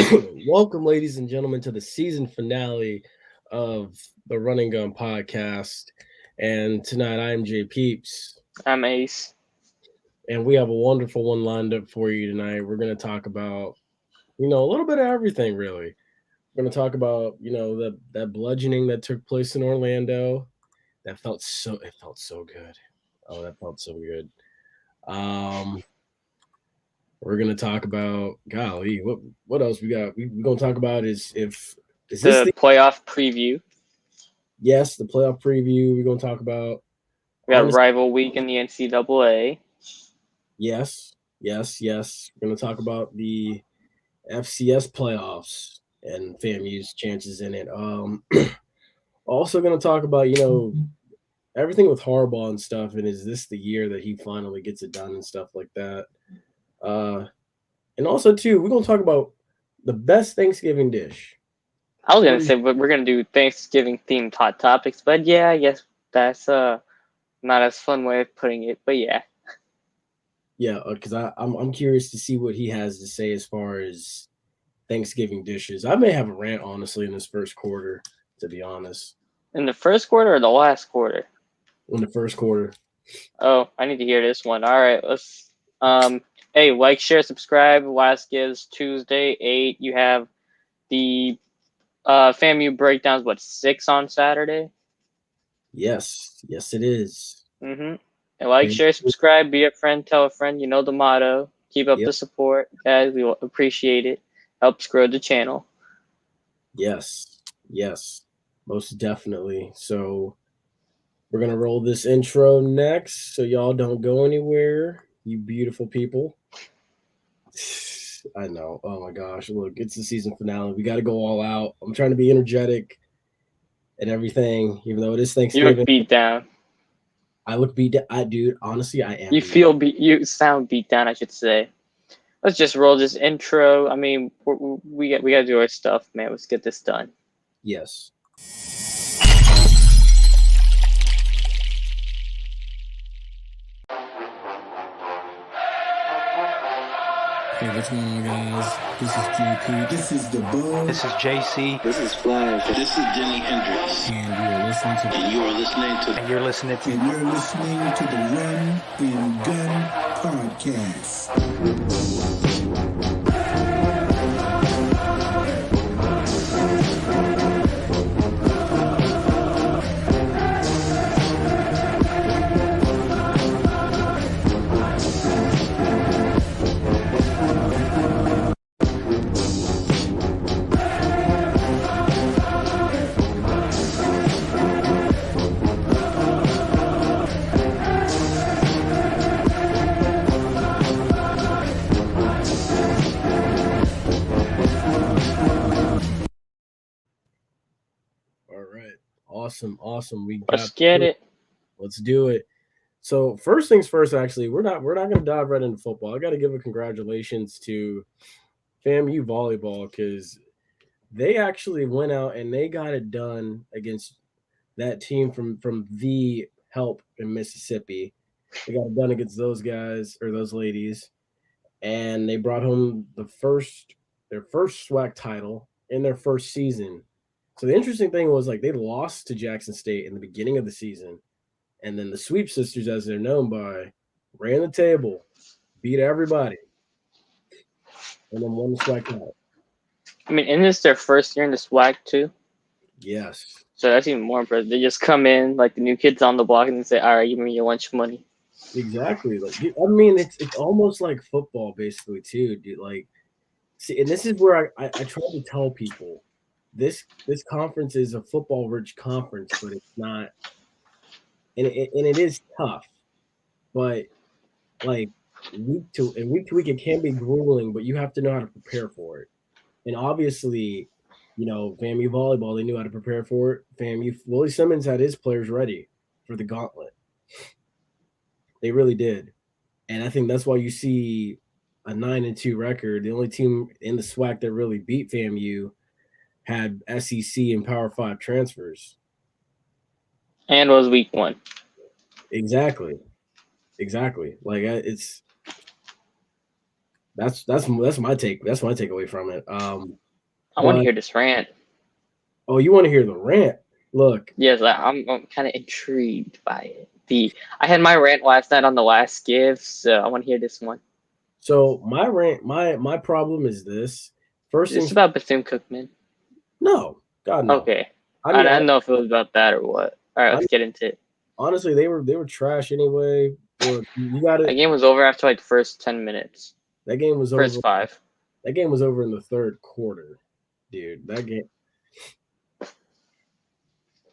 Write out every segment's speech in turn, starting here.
Welcome, ladies and gentlemen, to the season finale of the Running Gun podcast. And tonight I am JPeeps, I'm Ace. and we have a wonderful one lined up for you tonight. We're going to talk about, a little bit of everything, really. We're going to talk about, that bludgeoning that took place in Orlando. It felt so good. Oh, that felt so good. Um, we're going to talk about, golly, what else we got? We're going to talk about is this The the playoff preview. Yes, the playoff preview. We're gonna talk about We got honest. rival week in the NCAA. Yes. We're gonna talk about the FCS playoffs and FAMU's chances in it. Also gonna talk about everything with Harbaugh and stuff. And is this the year that he finally gets it done and stuff like that? Uh, and also too, we're gonna talk about the best Thanksgiving dish. I was What gonna do you? say we're gonna do Thanksgiving themed hot topics, but yeah, I guess that's not as fun way of putting it. But yeah, Yeah, because I'm curious to see what he has to say as far as Thanksgiving dishes. I may have a rant honestly in this first quarter, to be honest. in the first quarter or the last quarter. In the first quarter. Oh, I need to hear this one. All right, let's. Hey, like, share, subscribe. Last gives Tuesday 8. You have the FAMU breakdowns. What 6 on Saturday? Yes, it is. Mm-hmm. And like, Fan- share, subscribe, be a friend, tell a friend. You know the motto. Keep up Yep. the support, guys. We will appreciate it. Helps grow the channel. Yes. Most definitely. So we're gonna roll this intro next, so y'all don't go anywhere, you beautiful people. I know. Oh my gosh. Look, it's the season finale. We got to go all out. I'm trying to be energetic and everything, even though it is You look Thanksgiving. beat down. I look beat down. Dude, honestly, I am You beat down. feel beat. You sound beat down. I should say. Let's just roll this intro. I mean, we got to do our stuff, man. Let's get this done. Yes. Hey, what's going on, guys? This is JP. This is the Bug. This is JC. This is Flash. This is Jimi Hendrix. And you are listening to And you are listening to And you're listening to And you're listening to the Run and Gun Podcast. All right. Awesome. We Let's got get it. Let's do it. So first things first, actually, we're not gonna dive right into football. I gotta give a congratulations to FAMU volleyball because they actually went out and they got it done against that team from the help in Mississippi. They got it done against those guys or those ladies, and they brought home their first SWAC title in their first season. So the interesting thing was like they lost to Jackson State in the beginning of the season, and then the Sweep Sisters, as they're known by, ran the table, beat everybody, and then won the SWAC title. I mean, and this is their first year in the SWAC too, Yes, so that's even more impressive. They just come in like the new kids on the block and say, "All right, give me your lunch money." exactly. Like I mean, it's almost like football, basically, too, dude. Like, see, and this is where I try to tell people this conference is a football rich conference, but it's not, and it is tough, but like week to week it can be grueling, but you have to know how to prepare for it. And obviously, FAMU volleyball, they knew how to prepare for it. FAMU Willie Simmons had his players ready for the gauntlet. They really did. And I think that's why you see a 9-2 record. The only team in the SWAC that really beat FAMU had SEC and Power Five transfers. And was week 1. Exactly. Like it's That's my take. That's my takeaway from it. I want but- to hear this rant. Oh, you want to hear the rant? Look, Yes, I'm kind of intrigued by it. I had my rant last night on the last give, so I want to hear this one. so my rant, my problem is this. First It's thing, about Bethune-Cookman. no, God no. Okay, I mean, I don't know if it was about that or what. All right, let's get into it. honestly, they were trash anyway. Look, you got That it. game was over after like the first 10 minutes. That game was First over. 5. That game was over in the third quarter, dude. That game.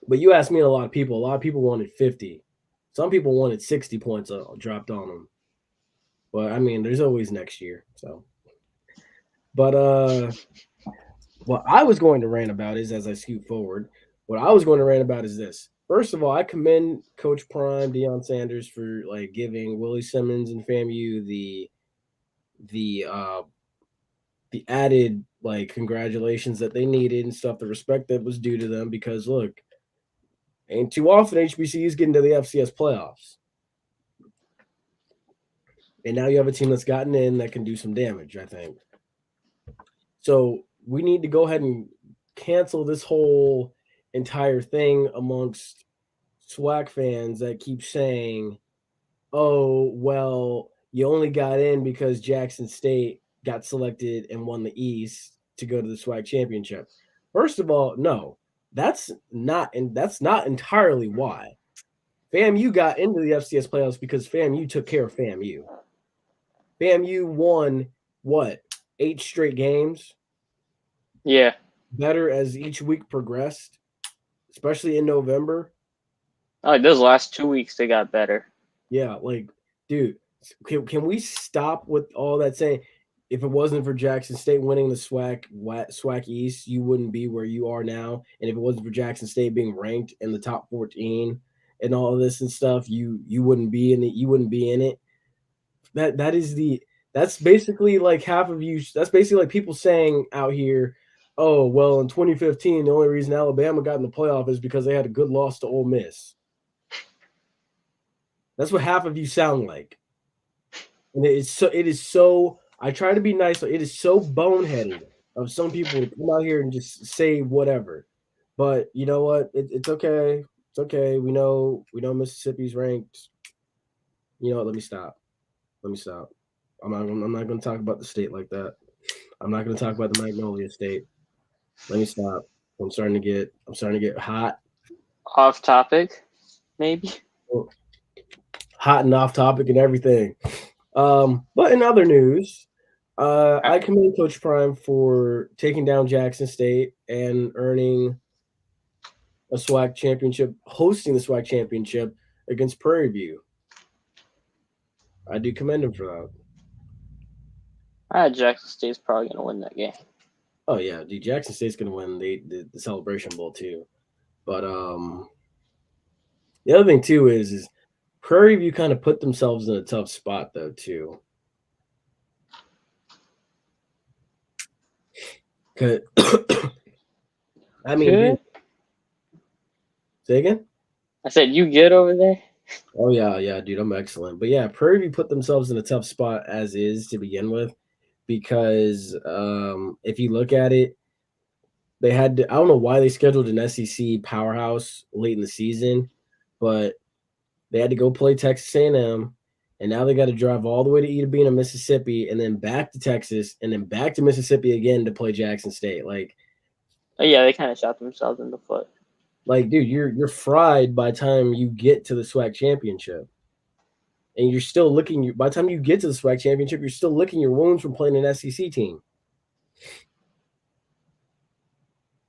But you asked me, a lot of people wanted 50. Some people wanted 60 points dropped on them. But I mean, there's always next year. So, but what I was going to rant about is, as I scoot forward, what I was going to rant about is this. First of all, I commend Coach Prime, Deion Sanders, for like giving Willie Simmons and FAMU the added like congratulations that they needed and stuff, the respect that was due to them, because look, ain't too often HBCUs get into the FCS playoffs. And now you have a team that's gotten in that can do some damage, I think. So we need to go ahead and cancel this whole entire thing amongst SWAC fans that keep saying, oh, well, you only got in because Jackson State got selected and won the East to go to the SWAC championship. First of all, no, that's not entirely why. FAMU got into the FCS playoffs because FAMU took care of FAMU. FAMU won what, 8 straight games? Yeah. Better as each week progressed, especially in November. Those last 2 weeks they got better. Yeah, like, dude, can we stop with all that saying? If it wasn't for Jackson State winning the SWAC East, you wouldn't be where you are now. And if it wasn't for Jackson State being ranked in the top 14 and all of this and stuff, you wouldn't be in it. You wouldn't be in it. That's basically like half of you. That's basically like people saying out here, oh, well, in 2015, the only reason Alabama got in the playoff is because they had a good loss to Ole Miss. That's what half of you sound like. And it is so, I try to be nice, but it is so boneheaded of some people to come out here and just say whatever. But you know what? It's okay. It's okay. We know Mississippi's ranked. You know what? Let me stop. I'm not going to talk about the state like that. I'm not going to talk about the Magnolia State. Let me stop. I'm starting to get hot. Off topic, maybe. Hot and off topic and everything. But in other news, I commend Coach Prime for taking down Jackson State and earning a SWAC championship, hosting the SWAC championship against Prairie View. I do commend him for that. Jackson State's probably going to win that game. Oh, yeah. Dude, Jackson State's going to win the Celebration Bowl, too. But the other thing, too, is Prairie View kind of put themselves in a tough spot, though, too. I mean, dude, say again? I said, you good over there? Oh, yeah, dude, I'm excellent. But, yeah, Prairie View put themselves in a tough spot as is to begin with because if you look at it, they had to, I don't know why they scheduled an SEC powerhouse late in the season, but they had to go play Texas A&M, and now they got to drive all the way to Itta Bena, Mississippi, and then back to Texas, and then back to Mississippi again to play Jackson State. Like, yeah, they kind of shot themselves in the foot. Like, dude, you're fried by the time you get to the SWAC championship, and you're still licking. By the time you get to the SWAC championship, you're still licking your wounds from playing an SEC team.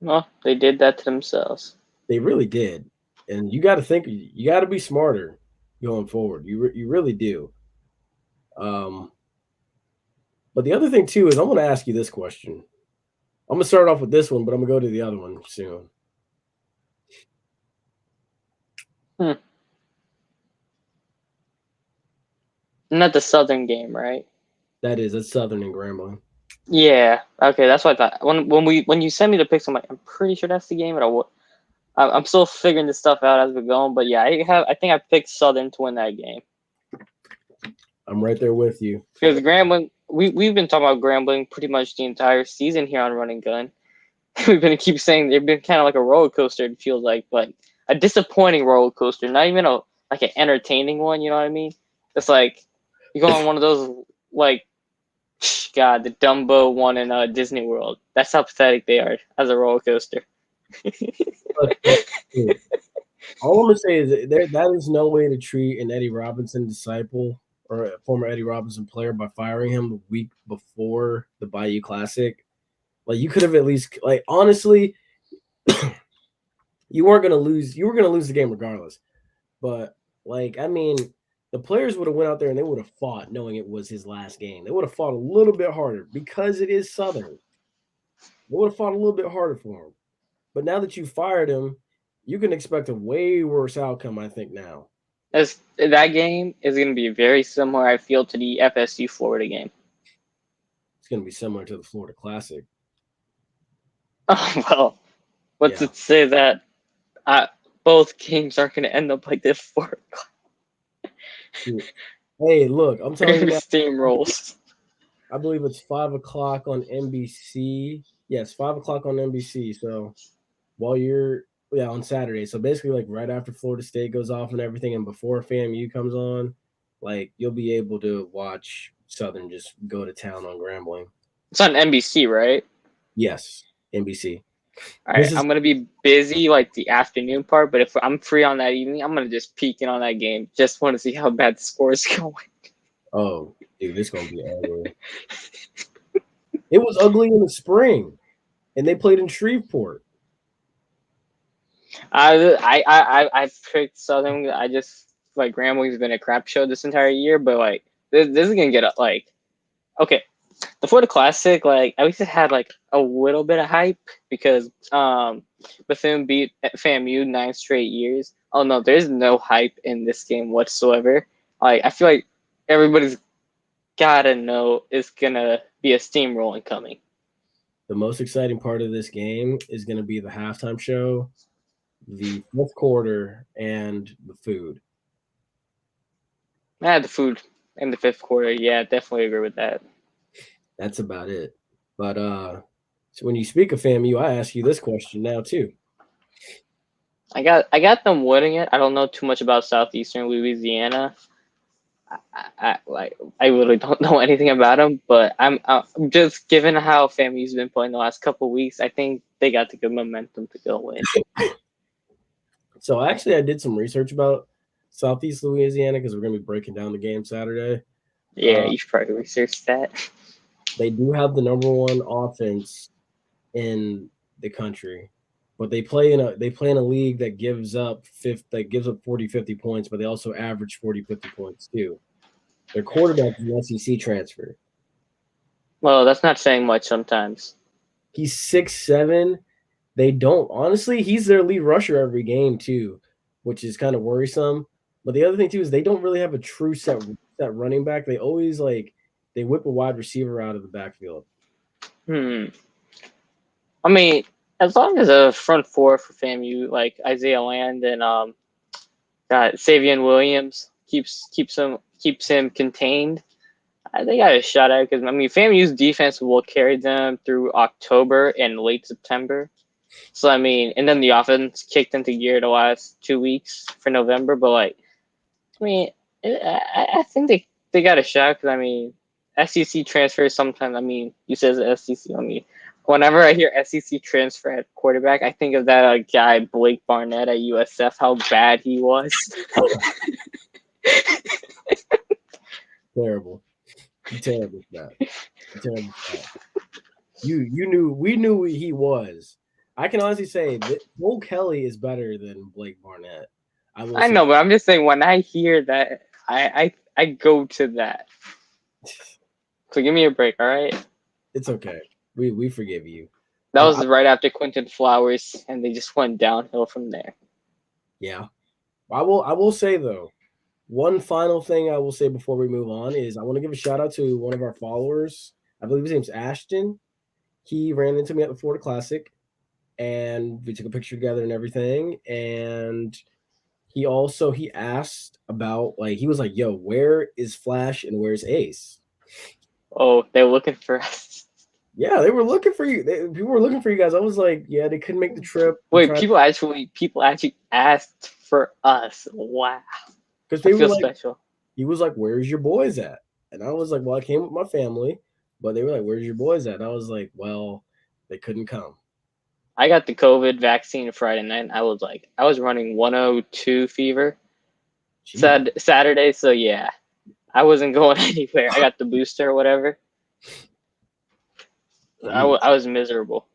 Well, they did that to themselves. They really did, and you got to think. You got to be smarter going forward. You really do. But the other thing too is I'm going to ask you this question. I'm going to start off with this one, but I'm going to go to the other one soon. Not the Southern game, right? That's Southern and Grambling. Yeah. Okay, that's what I thought. When you sent me the pics, I'm like, I'm pretty sure that's the game, but I'm still figuring this stuff out as we're going. But yeah, I think I picked Southern to win that game. I'm right there with you. Because Grambling we've been talking about Grambling pretty much the entire season here on Run and Gun. We've been keep saying they've been kind of like a roller coaster. It feels like, but a disappointing roller coaster, not even an entertaining one. You know what I mean? It's like you go on one of those like, God, the Dumbo one in Disney World. That's how pathetic they are as a roller coaster. All I'm gonna say is that is no way to treat an Eddie Robinson disciple or a former Eddie Robinson player by firing him the week before the Bayou Classic. Like you could have at least honestly, you weren't gonna lose. You were gonna lose the game regardless. But the players would have went out there and they would have fought, knowing it was his last game. They would have fought a little bit harder because it is Southern. They would have fought a little bit harder for him. But now that you fired him, you can expect a way worse outcome, I think, now. That game is going to be very similar, I feel, to the FSU Florida game. It's going to be similar to the Florida Classic. Oh, well, what's it say that both games aren't going to end up like this for Hey, look, I'm telling you now. Steamrolls. I believe it's 5 o'clock on NBC. Yes, 5 o'clock on NBC. So while you're on Saturday. So basically, like right after Florida State goes off and everything, and before FAMU comes on, like you'll be able to watch Southern just go to town on Grambling. It's on NBC, right? Yes, NBC. All right, I'm gonna be busy like the afternoon part, but if I'm free on that evening, I'm gonna just peek in on that game. Just want to see how bad the score is going. Oh, dude, this gonna be ugly. It was ugly in the spring, and they played in Shreveport. I picked Southern. I just Grambling's been a crap show this entire year, but this is gonna get okay. The Florida Classic, at least it had a little bit of hype because Bethune beat FAMU 9 straight years. Oh no, there's no hype in this game whatsoever. I feel like everybody's gotta know it's gonna be a steamrolling coming. The most exciting part of this game is gonna be the halftime show, the fourth quarter, and the food. The food in the fifth quarter. Yeah, definitely agree with that. That's about it. But so when you speak of FAMU, I ask you this question now too. I got them winning it. I don't know too much about Southeastern Louisiana. I really don't know anything about them, but I'm just given how FAMU's been playing the last couple of weeks. I think they got the good momentum to go win. So actually, I did some research about Southeast Louisiana because we're going to be breaking down the game Saturday. Yeah, you should probably research that. They do have the number one offense in the country, but they play in a league that gives up 40, 50 points, but they also average 40, 50 points too. Their quarterback is an SEC transfer. Well, that's not saying much sometimes. He's 6'7". They don't honestly. He's their lead rusher every game too, which is kind of worrisome. But the other thing too is they don't really have a true set running back. They always they whip a wide receiver out of the backfield. I mean, as long as a front four for FAMU like Isaiah Land and Savion Williams keeps him contained, they got a shot at it because FAMU's defense will carry them through October and late September. So and then the offense kicked into gear the last 2 weeks for November. But I think they got a shot because SEC transfers sometimes. You said SEC. Whenever I hear SEC transfer at quarterback, I think of that guy Blake Barnett at USF. How bad he was. Terrible stat. Terrible stat. We knew who he was. I can honestly say that Cole Kelly is better than Blake Barnett. I know, but I'm just saying when I hear that, I go to that. So give me a break, all right? It's okay. We forgive you. That was right after Quentin Flowers, and they just went downhill from there. Yeah. I will say though, one final thing I will say before we move on is I want to give a shout out to one of our followers. I believe his name's Ashton. He ran into me at the Florida Classic, and we took a picture together and everything. And he asked about he was like, "Yo, where is Flash and where's Ace?" Oh, they're looking for us. Yeah, they were looking for you. People were looking for you guys. I was like, yeah, they couldn't make the trip. Wait, people actually asked for us. Wow, because I they were feel like, special. he was like, "Where's your boys at?" And I was like, "Well, I came with my family," but they were like, "Where's your boys at?" And I was like, "Well, they couldn't come." I got the COVID vaccine Friday night. I was running 102 fever. Jeez. Saturday, so yeah, I wasn't going anywhere. I got the booster or whatever. I was miserable.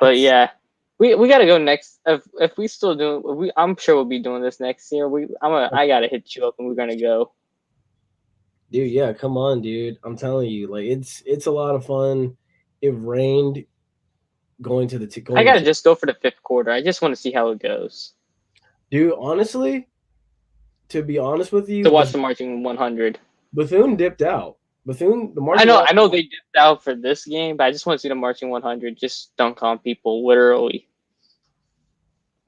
But yeah, we got to go next. If we still do, I'm sure we'll be doing this next year. I gotta hit you up and we're gonna go. Dude, yeah, come on, dude. I'm telling you, like it's a lot of fun. It rained going to the I gotta just go for the fifth quarter. I just want to see how it goes. dude. Honestly, to be honest with you, To watch the marching 100. Bethune dipped out. Bethune, the I marching. know they dipped out for this game, but I just want to see the marching 100 just dunk on people literally.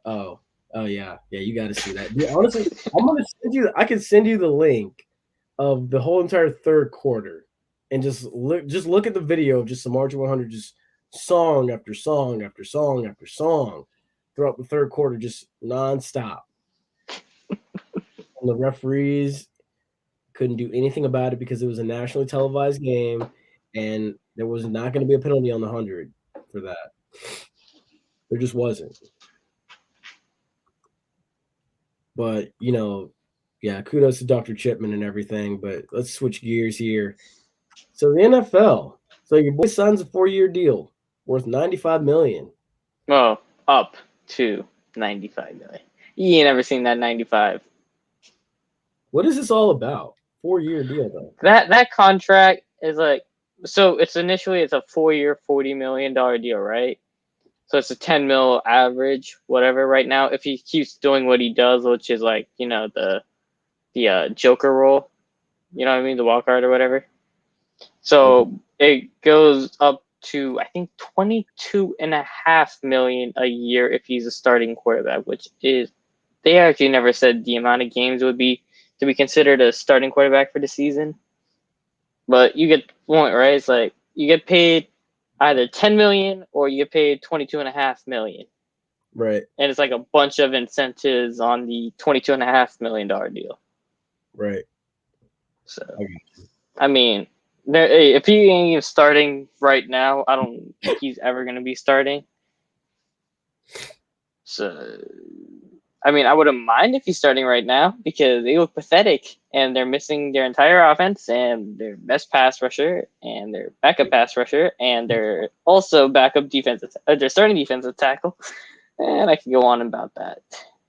Oh, yeah, you got to see that. Dude, honestly, I'm gonna send you. I can send you the link of the whole entire third quarter, and just look at the video of just the marching 100, just song after song after song after song throughout the third quarter, just nonstop. And the referees couldn't do anything about it because it was a nationally televised game, and there was not going to be a penalty on the 100 for that. There just wasn't. But yeah, kudos to Dr. Chipman and everything. But let's switch gears here. So the NFL. So your boy signs a 4-year deal worth $95 million. Oh, up to 95 million. You ain't never seen that 95. What is this all about? 4-year deal though. That contract is so it's a 4-year, $40 million deal, right? So it's a 10 mil average, whatever. Right now, if he keeps doing what he does, which is the Joker role, you know what I mean, the wild card or whatever. So it goes up to I think 22.5 million a year if he's a starting quarterback, which is they actually never said the amount of games would be to be considered a starting quarterback for the season. But you get the point, right? It's like you get paid either 10 million or you get paid 22.5 million. Right. And it's like a bunch of incentives on the $22.5 million deal. Right. So, I mean, if he ain't even starting right now, I don't think he's ever going to be starting. So, I mean, I wouldn't mind if he's starting right now because they look pathetic and they're missing their entire offense and their best pass rusher and their backup pass rusher and their also backup their starting defensive tackle. And I can go on about that.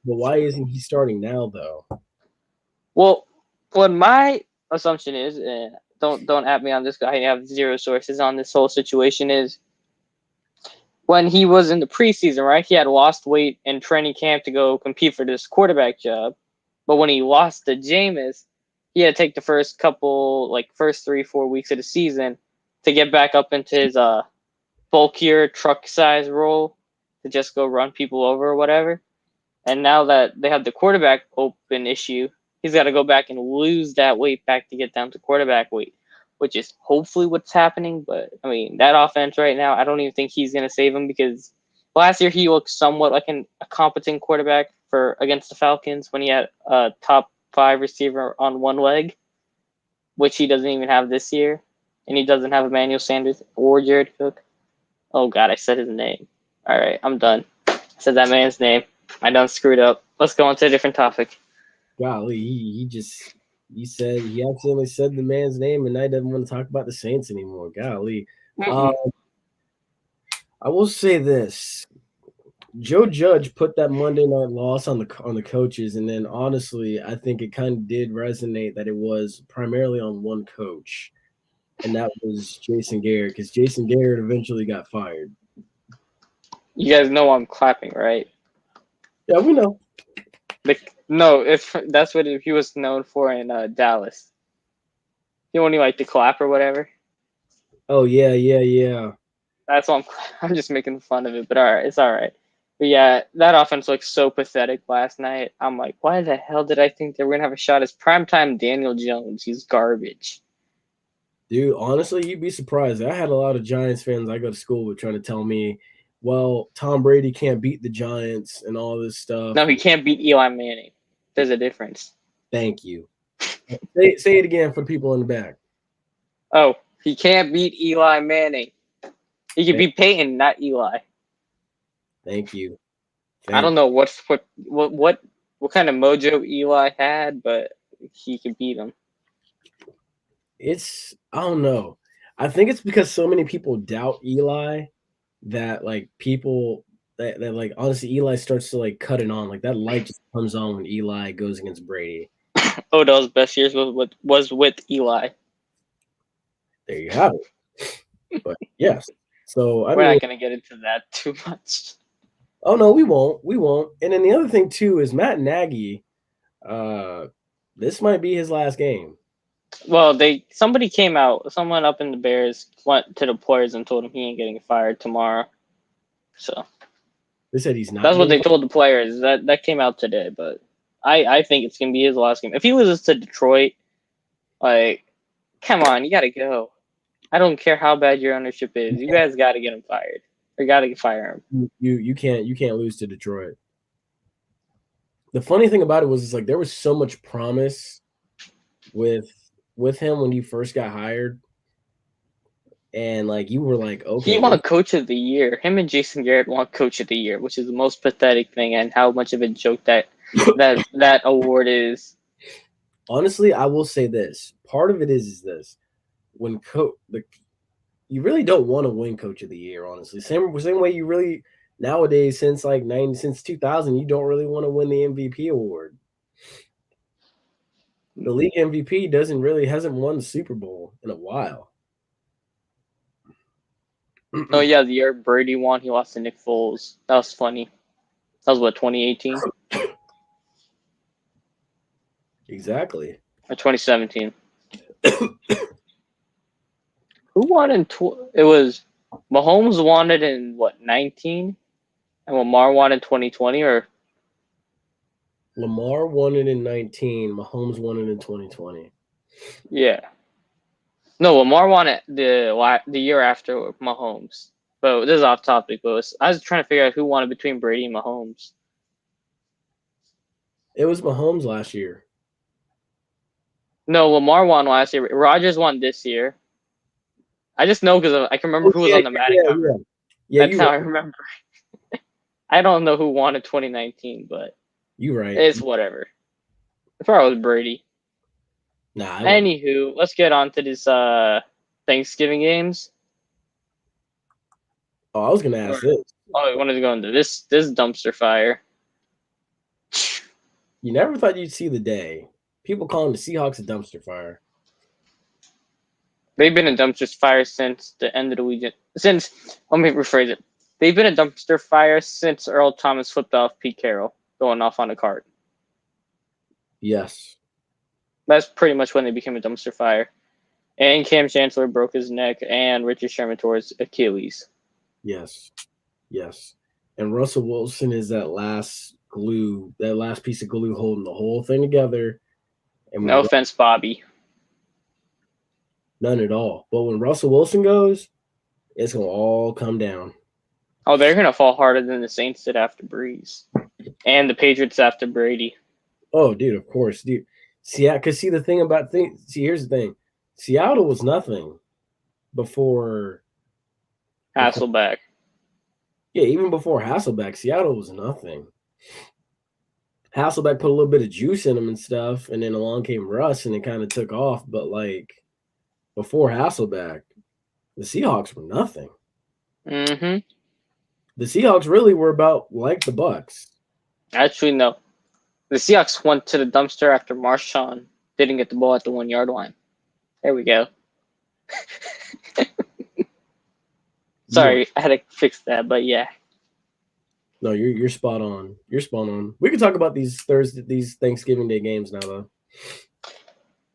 But why isn't he starting now though? Well, what my assumption is, don't at me on this. I have zero sources on this whole situation. Is when he was in the preseason, right? He had lost weight in training camp to go compete for this quarterback job, but when he lost to Jameis, he had to take the first 3-4 weeks of the season to get back up into his bulkier truck size role to just go run people over or whatever. And now that they have the quarterback open issue, he's got to go back and lose that weight back to get down to quarterback weight, which is hopefully what's happening. But, I mean, that offense right now, I don't even think he's going to save him because last year he looked somewhat like a competent quarterback against the Falcons when he had a top 5 receiver on one leg, which he doesn't even have this year. And he doesn't have Emmanuel Sanders or Jared Cook. Oh, God, I said his name. All right, I'm done. I said that man's name. I done screwed up. Let's go on to a different topic. Golly, he accidentally said the man's name, and now he doesn't want to talk about the Saints anymore. Golly, I will say this: Joe Judge put that Monday night loss on the coaches, and then honestly, I think it kind of did resonate that it was primarily on one coach, and that was Jason Garrett, because Jason Garrett eventually got fired. You guys know I'm clapping, right? Yeah, we know. No, if that's what he was known for in Dallas. He only like to clap or whatever. Oh yeah. That's why I'm just making fun of it, but all right, it's all right. But yeah, that offense looked so pathetic last night. I'm like, why the hell did I think they were gonna have a shot as primetime Daniel Jones? He's garbage. Dude, honestly, you'd be surprised. I had a lot of Giants fans I go to school with trying to tell me, well, Tom Brady can't beat the Giants and all this stuff. No, he can't beat Eli Manning. There's a difference. Thank you. Say it again for the people in the back. Oh, he can't beat Eli Manning. He could beat Peyton, not Eli. Thank you. I don't know what kind of mojo Eli had, but he could beat him. I don't know. I think it's because so many people doubt Eli that like people that like honestly Eli starts to like cut it on. Like that light just comes on when Eli goes against Brady. Odell's best years was with Eli. There you have it. But yes. So We're not gonna get into that too much. Oh no, we won't. We won't. And then the other thing too is Matt Nagy. This might be his last game. Well, someone up in the Bears went to the players and told him he ain't getting fired tomorrow. So they said he's not. That's what they told the players. That came out today, but I think it's gonna be his last game. If he loses to Detroit, like, come on, you gotta go. I don't care how bad your ownership is. You guys gotta get him fired. Or gotta fire him. You can't lose to Detroit. The funny thing about it was like there was so much promise with him when he first got hired. And like you were like, okay. He won Coach of the Year. Him and Jason Garrett won Coach of the Year, which is the most pathetic thing, and how much of a joke that award is. Honestly, I will say this. Part of it is this: when you really don't want to win Coach of the Year. Honestly, same way you really nowadays since 2000, you don't really want to win the MVP award. The league MVP hasn't won the Super Bowl in a while. Oh yeah, the year Brady won, he lost to Nick Foles. That was funny. That was what, 2018? Exactly. Or 2017. Who won in it was Mahomes won it in what, 19? And Lamar won in 2020, or Lamar won it in 19, Mahomes won it in 2020. Yeah. No, Lamar won it the year after Mahomes. But this is off topic, but I was trying to figure out who won it between Brady and Mahomes. It was Mahomes last year. No, Lamar won last year. Rodgers won this year. I just know because I can remember who was on the Madden cover. Yeah, that's how I remember. I don't know who won in 2019, but you're right. It's whatever. It probably was Brady. Nah. Anywho, let's get on to this Thanksgiving games. Oh, I was gonna ask this. Oh, I wanted to go into this dumpster fire. You never thought you'd see the day. People calling the Seahawks a dumpster fire. They've been a dumpster fire since the end of the weekend. Let me rephrase it. They've been a dumpster fire since Earl Thomas flipped off Pete Carroll going off on a cart. Yes. That's pretty much when they became a dumpster fire. And Cam Chancellor broke his neck, and Richard Sherman tore his Achilles. Yes. And Russell Wilson is that last piece of glue holding the whole thing together. And no offense, Bobby. None at all. But when Russell Wilson goes, it's going to all come down. Oh, they're going to fall harder than the Saints did after Breeze. And the Patriots after Brady. Oh, dude, of course. Dude. Here's the thing. Seattle was nothing before Hasselbeck. Yeah, even before Hasselbeck, Seattle was nothing. Hasselbeck put a little bit of juice in them and stuff, and then along came Russ, and it kind of took off. But, like, before Hasselbeck, the Seahawks were nothing. Mm-hmm. The Seahawks really were about like the Bucks. Actually, no. The Seahawks went to the dumpster after Marshawn didn't get the ball at the 1 yard line. There we go. Sorry, I had to fix that, but yeah. No, you're spot on. You're spot on. We can talk about these Thanksgiving Day games now, though.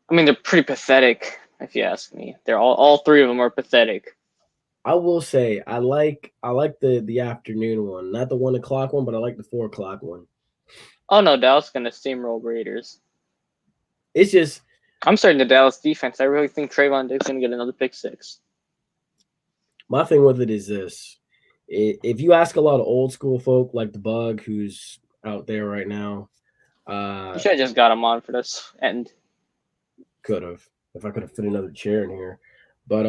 I mean, they're pretty pathetic, if you ask me. They're all three of them are pathetic. I will say I like the afternoon one, not the 1 o'clock one, but I like the 4 o'clock one. Oh no, Dallas gonna steamroll Raiders. It's just I'm starting the Dallas defense. I really think Trayvon Diggs going to get another pick 6. My thing with it is this. If you ask a lot of old school folk like the Bug, who's out there right now, You should have just got him on for this end. could have if I could have fit another chair in here. But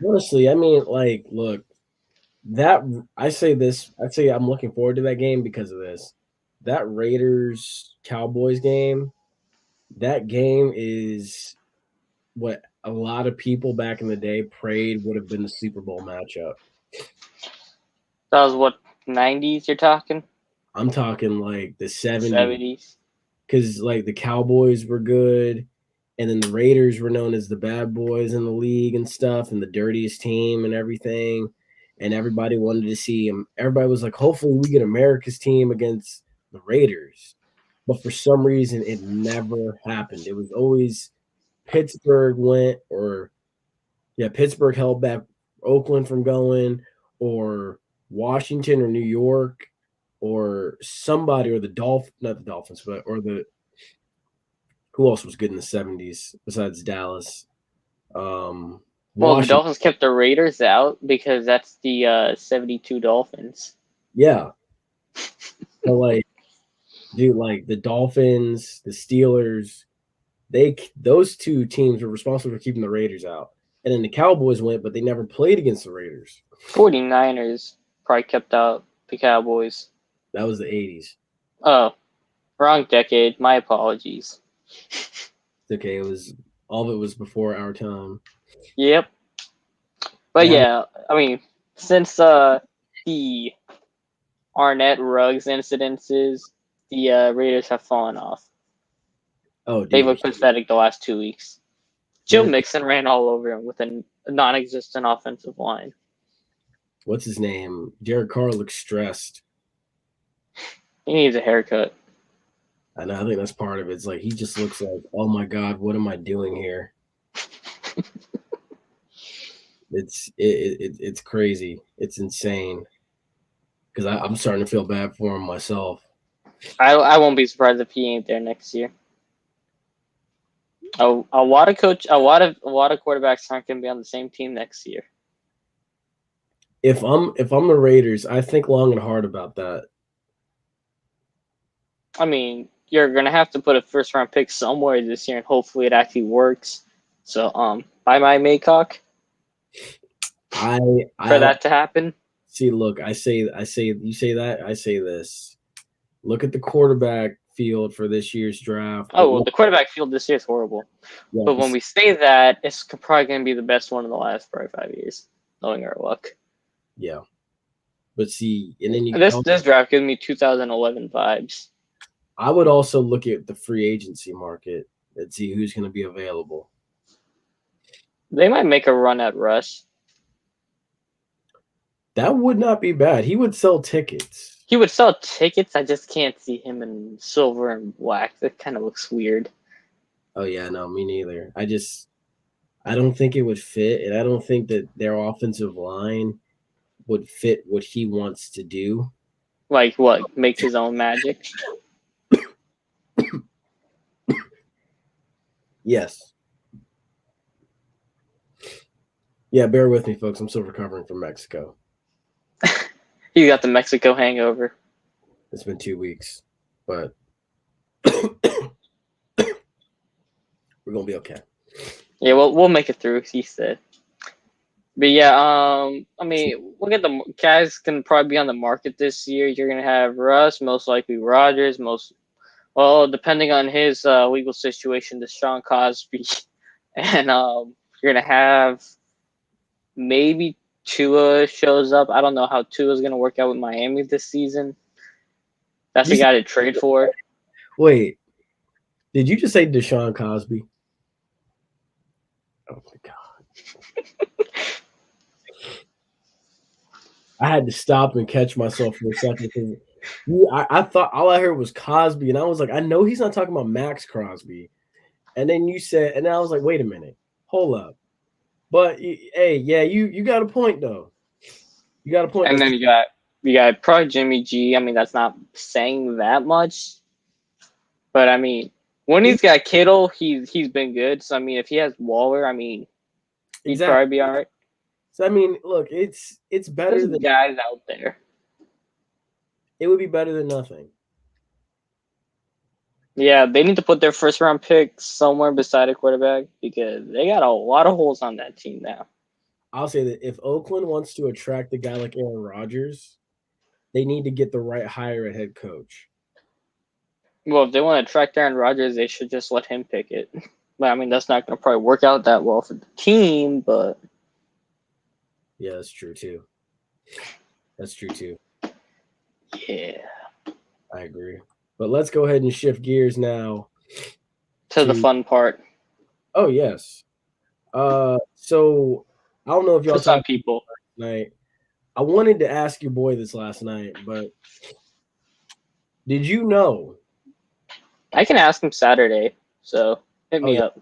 honestly, I mean, like, look, I'd say I'm looking forward to that game because of this. That Raiders Cowboys game, that game is what a lot of people back in the day prayed would have been the Super Bowl matchup. That was what, 90s you're talking? I'm talking like the 70s. 70s. Because like the Cowboys were good, and then the Raiders were known as the bad boys in the league and stuff, and the dirtiest team and everything. And everybody wanted to see him. Everybody was like, hopefully we get America's team against the Raiders. But for some reason, it never happened. It was always Pittsburgh Pittsburgh held back Oakland from going, or Washington or New York or somebody, or not the Dolphins, but who else was good in the 70s besides Dallas? Well, the Dolphins kept the Raiders out because that's the 72 Dolphins. Yeah. But like, dude, like the Dolphins, the Steelers, those two teams were responsible for keeping the Raiders out. And then the Cowboys went, but they never played against the Raiders. 49ers probably kept out the Cowboys. That was the 80s. Oh, wrong decade. My apologies. It's okay. All of it was before our time. Yep. But yeah, I mean, since the Arnett Ruggs incidences, the Raiders have fallen off. Oh, dude. They looked pathetic the last 2 weeks. Joe Mixon ran all over him with a non-existent offensive line. What's his name? Jared Carr looks stressed. He needs a haircut. I know. I think that's part of it. It's like he just looks like, oh my God, what am I doing here? It's crazy. It's insane. Because I'm starting to feel bad for him myself. I won't be surprised if he ain't there next year. A lot of quarterbacks aren't going to be on the same team next year. If I'm the Raiders, I think long and hard about that. I mean, you're going to have to put a first round pick somewhere this year, and hopefully it actually works. So, buy my Maycock. For that to happen. See, look, you say that, I say this. Look at the quarterback field for this year's draft. Oh, well, the quarterback field this year is horrible. Yeah, but when we say that, it's probably going to be the best one in the last probably 5 years, knowing our luck. Yeah. But see, and then this draft gives me 2011 vibes. I would also look at the free agency market and see who's going to be available. They might make a run at Russ. That would not be bad. He would sell tickets. I just can't see him in silver and black. That kind of looks weird. Oh, yeah, no, me neither. I don't think it would fit, and I don't think that their offensive line would fit what he wants to do. Like what? Make his own magic? Yes. Yeah, bear with me, folks. I'm still recovering from Mexico. You got the Mexico hangover. It's been 2 weeks, but we're gonna be okay. Yeah, we'll make it through, he said. But yeah, I mean, look at the guys can probably be on the market this year. You're gonna have Russ, most likely Rodgers, depending on his legal situation, Deshaun Cosby, and you're gonna have maybe Tua shows up. I don't know how Tua is gonna work out with Miami this season. That's the guy to trade for. Wait, did you just say Deshaun Cosby? Oh my God. I had to stop and catch myself for a second because I thought all I heard was Cosby, and I was like, I know he's not talking about Max Crosby. And then you said, and then I was like, wait a minute, hold up. But hey, yeah, you got a point though. You got a point. And then you got probably Jimmy G. I mean, that's not saying that much, but I mean, When he's got Kittle, he's been good. So I mean, if he has Waller, I mean, he'd Exactly. probably be all right. So I mean, look, it's better There's than guys out there. it would be better than nothing. Yeah, they need to put their first round pick somewhere beside a quarterback because they got a lot of holes on that team now. I'll say that if Oakland wants to attract a guy like Aaron Rodgers, they need to get the right hire at head coach. Well, if they want to attract Aaron Rodgers, they should just let him pick it. But I mean, that's not going to probably work out that well for the team. But yeah, that's true too. That's true too. Yeah, I agree. But let's go ahead and shift gears now to the fun part. Oh yes. So I don't know if y'all For some talked people. last night. I wanted to ask your boy this last night, but did you know? I can ask him Saturday, so hit me up.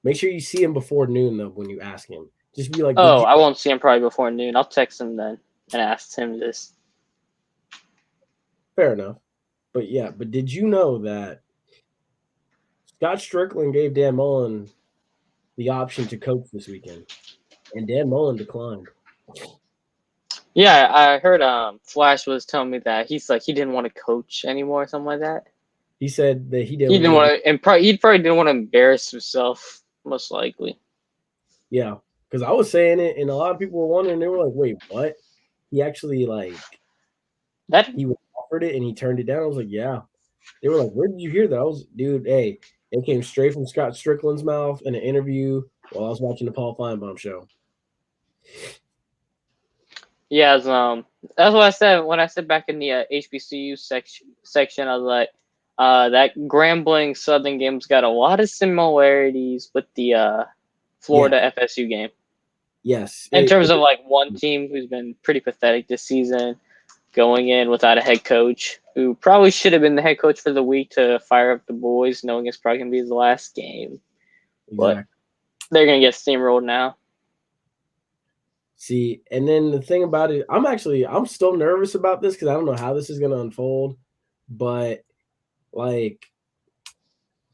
Make sure you see him before noon though when you ask him. Just be like, oh, I won't see him probably before noon. I'll text him then and ask him this. Fair enough. But yeah, but did you know that Scott Strickland gave Dan Mullen the option to coach this weekend, and Dan Mullen declined? Yeah, I heard Flash was telling me that he didn't want to coach anymore or something like that. He said that he didn't want to, and he probably didn't want to embarrass himself, most likely. Yeah, because I was saying it, and a lot of people were wondering. They were like, "Wait, what?" He actually he was offered it and he turned it down. I was like, "Yeah." They were like, "Where did you hear that?" I was, dude, hey, it came straight from Scott Strickland's mouth in an interview while I was watching the Paul Feinbaum show. Yeah, that's what I said when I said back in the HBCU section. I was like, that Grambling Southern game's got a lot of similarities with the Florida FSU game. Yes, in terms of like one team who's been pretty pathetic this season, going in without a head coach who probably should have been the head coach for the week to fire up the boys, knowing it's probably gonna be his last game. Exactly. But they're gonna get steamrolled now. See, and then the thing about it, I'm still nervous about this because I don't know how this is going to unfold, but like,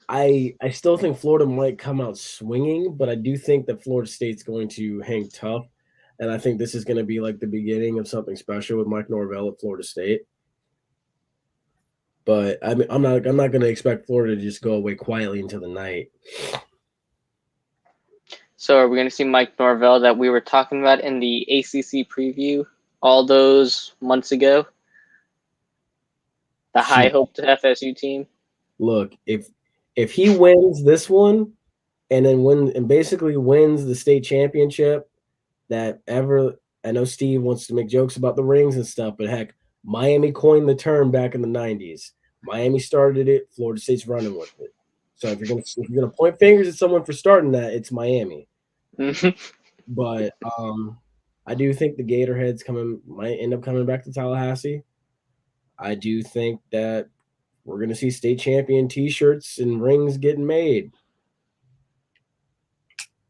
I still think Florida might come out swinging, but I do think that Florida State's going to hang tough, and I think this is going to be like the beginning of something special with Mike Norvell at Florida State. But I mean, I'm not going to expect Florida to just go away quietly into the night. So are we going to see Mike Norvell that we were talking about in the ACC preview all those months ago? The high hope to FSU team? Look, if he wins this one and then basically wins the state championship, I know Steve wants to make jokes about the rings and stuff, but heck, Miami coined the term back in the 90s. Miami started it, Florida State's running with it. So if you're gonna point fingers at someone for starting that, it's Miami. But I do think the Gatorheads might end up coming back to Tallahassee. I do think that we're gonna see state champion T-shirts and rings getting made.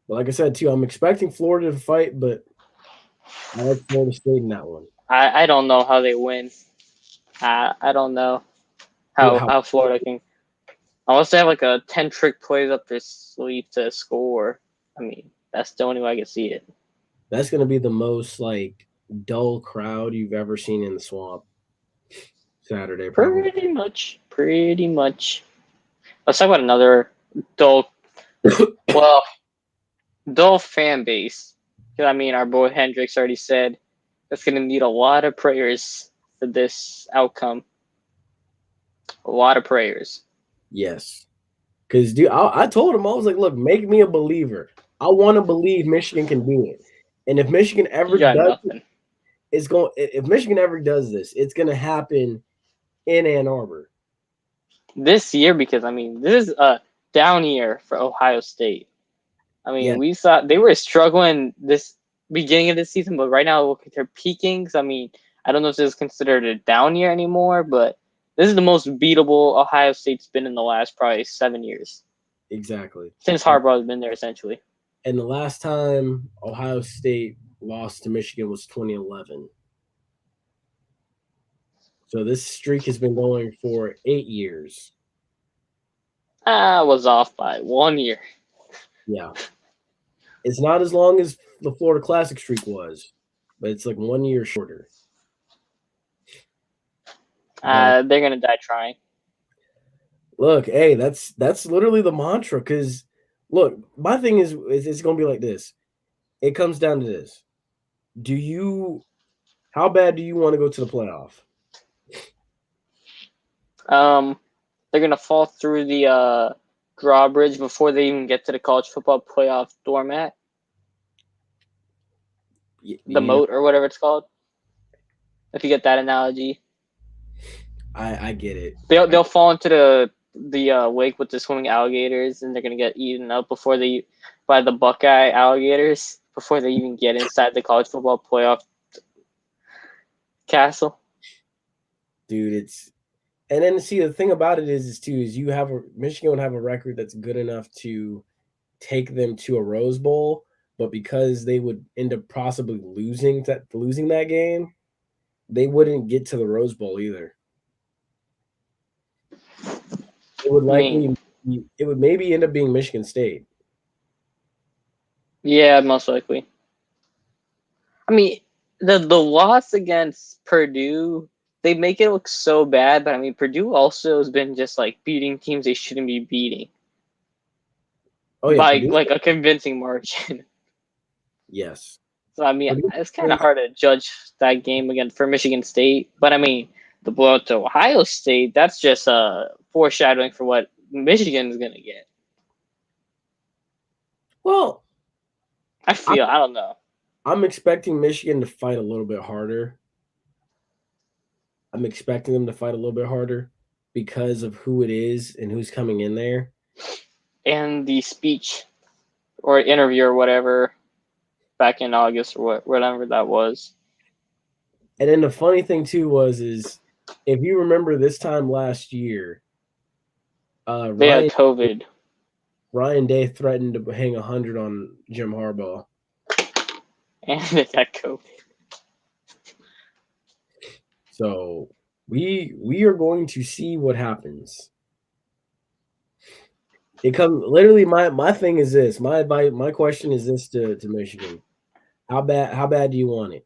But like I said too, I'm expecting Florida to fight, but I like Florida State in that one. I don't know how they win. I don't know how Florida can, unless they have like a 10 trick plays up their sleeve to score. I mean, that's the only way I can see it. That's going to be the most like dull crowd you've ever seen in the swamp Saturday. Probably. Pretty much. Let's talk about another dull fan base. I mean, our boy Hendricks already said it's going to need a lot of prayers for this outcome. A lot of prayers. Yes. Because, dude, I told him, I was like, look, make me a believer. I want to believe Michigan can do it. And if Michigan ever does it, if Michigan ever does this, it's going to happen in Ann Arbor. This year, because, I mean, this is a down year for Ohio State. I mean, we saw they were struggling this beginning of the season, but right now they're peaking. So, I mean, I don't know if this is considered a down year anymore, but this is the most beatable Ohio State's been in the last probably 7 years. Exactly. Since Harbaugh's been there, essentially. And the last time Ohio State lost to Michigan was 2011. So this streak has been going for 8 years. I was off by 1 year. Yeah. It's not as long as the Florida Classic streak was, but it's like 1 year shorter. They're gonna die trying. Look, hey, that's literally the mantra. Because look, my thing is it's gonna be like this. It comes down to this: how bad do you want to go to the playoff? They're gonna fall through the drawbridge before they even get to the college football playoff doormat, the moat or whatever it's called. If you get that analogy, I get it. they'll fall into the lake with the swimming alligators, and they're gonna get eaten up by the Buckeye alligators before they even get inside the college football playoff castle. Dude, and then see the thing about it is Michigan would have a record that's good enough to take them to a Rose Bowl, but because they would end up possibly losing that game, they wouldn't get to the Rose Bowl either. It would maybe end up being Michigan State. Yeah, most likely. I mean, the loss against Purdue, they make it look so bad, but I mean, Purdue also has been just like beating teams they shouldn't be beating. Oh yeah, by Purdue? like a convincing margin. Yes. So I mean, Purdue, it's kind of hard to judge that game again for Michigan State, but I mean, the blowout to Ohio State, that's just foreshadowing for what Michigan's gonna get. Well, I don't know. I'm expecting Michigan to fight a little bit harder. I'm expecting them to fight a little bit harder because of who it is and who's coming in there. And the speech or interview or whatever back in August or whatever that was. And then the funny thing too is if you remember this time last year, they had COVID. Ryan Day threatened to hang 100 on Jim Harbaugh. And they got COVID. So we are going to see what happens. It comes literally my thing is this. My question is this to Michigan. How bad do you want it?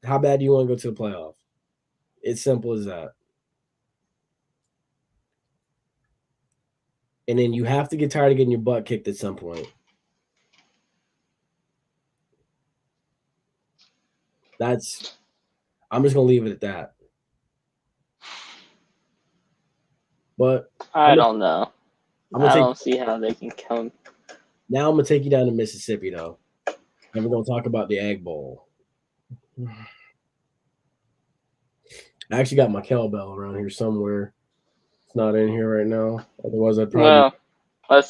How bad do you want to go to the playoff? It's simple as that. And then you have to get tired of getting your butt kicked at some point. I'm just gonna leave it at that. But I don't know. I don't see how they can come. Now I'm gonna take you down to Mississippi though. And we're gonna talk about the Egg Bowl. I actually got my cowbell around here somewhere. It's not in here right now. Otherwise, I'd probably. Well,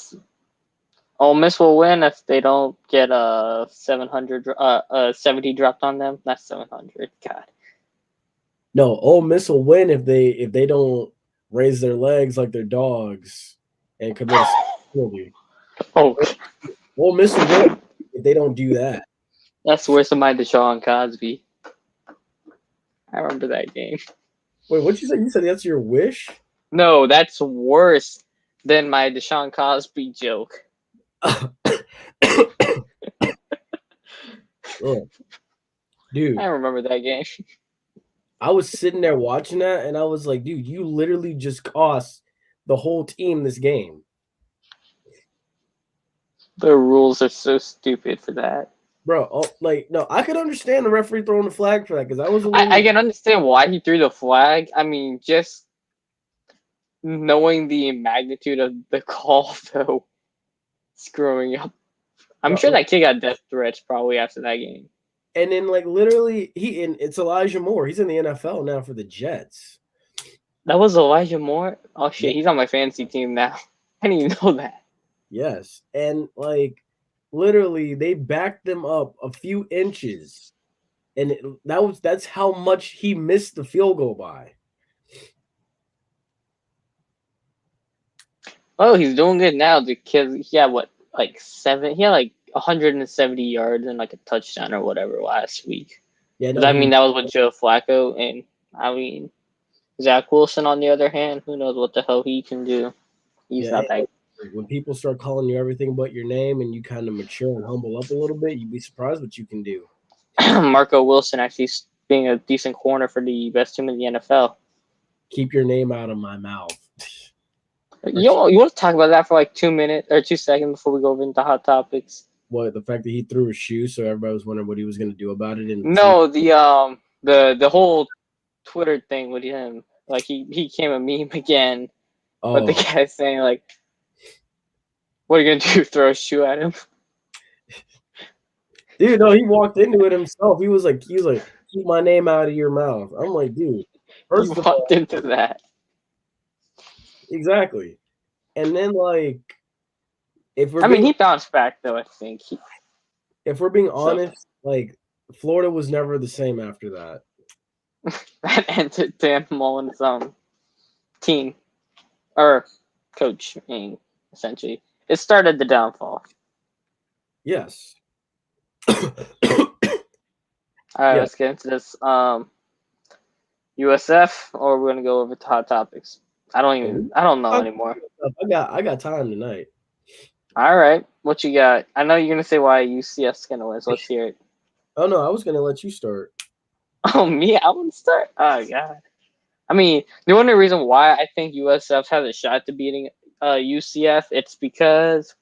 Ole Miss will win if they don't get 70 dropped on them. That's 700. God. No, Ole Miss will win if they don't raise their legs like they're dogs and commit a penalty. Oh, Ole Miss will win if they don't do that. That's worse than my Deshaun Cosby. I remember that game. Wait, what'd you say? You said that's your wish? No, that's worse than my Deshaun Cosby joke. Look, dude, I remember that game. I was sitting there watching that, and I was like, dude, you literally just cost the whole team this game. The rules are so stupid for that. Bro, no, I could understand the referee throwing the flag for that because I was I can understand why he threw the flag. I mean, just knowing the magnitude of the call, though, screwing up. I'm sure that kid got death threats probably after that game. And then, literally, it's Elijah Moore. He's in the NFL now for the Jets. That was Elijah Moore? Oh, shit. He's on my fantasy team now. I didn't even know that. Yes. And, literally, they backed them up a few inches. And that's how much he missed the field goal by. Oh, he's doing good now. The kid, he had 170 yards and a touchdown or whatever last week. Yeah, no, that was with Joe Flacco, and I mean Zach Wilson on the other hand, who knows what the hell he can do. He's Yeah, not that. when people start calling you everything but your name and you kind of mature and humble up a little bit, you'd be surprised what you can do. Marco Wilson actually being a decent corner for the best team in the NFL. Keep your name out of my mouth. You want to talk about that for like 2 minutes or 2 seconds before we go over into hot topics? What, the fact that he threw his shoe, so everybody was wondering what he was going to do about it? No, the whole Twitter thing with him, like he became a meme again. But the guy saying like, "What are you gonna do? Throw a shoe at him?" Dude, no, he walked into it himself. He was like, keep my name out of your mouth. I'm like, dude, He walked into that. Exactly. And then like, he bounced back though. I think if we're being honest, like Florida was never the same after that. That ended Dan Mullen's team or coach, essentially. It started the downfall. Yes. All right, let's get into this. USF, or we're gonna go over to hot topics. I don't know anymore. I got time tonight. All right, what you got? I know you're gonna say why UCF's gonna win, so let's hear it. Oh no, I was gonna let you start. Oh, me? I want to start? Oh god. I mean, the only reason why I think USF has a shot to beating UCF, it's because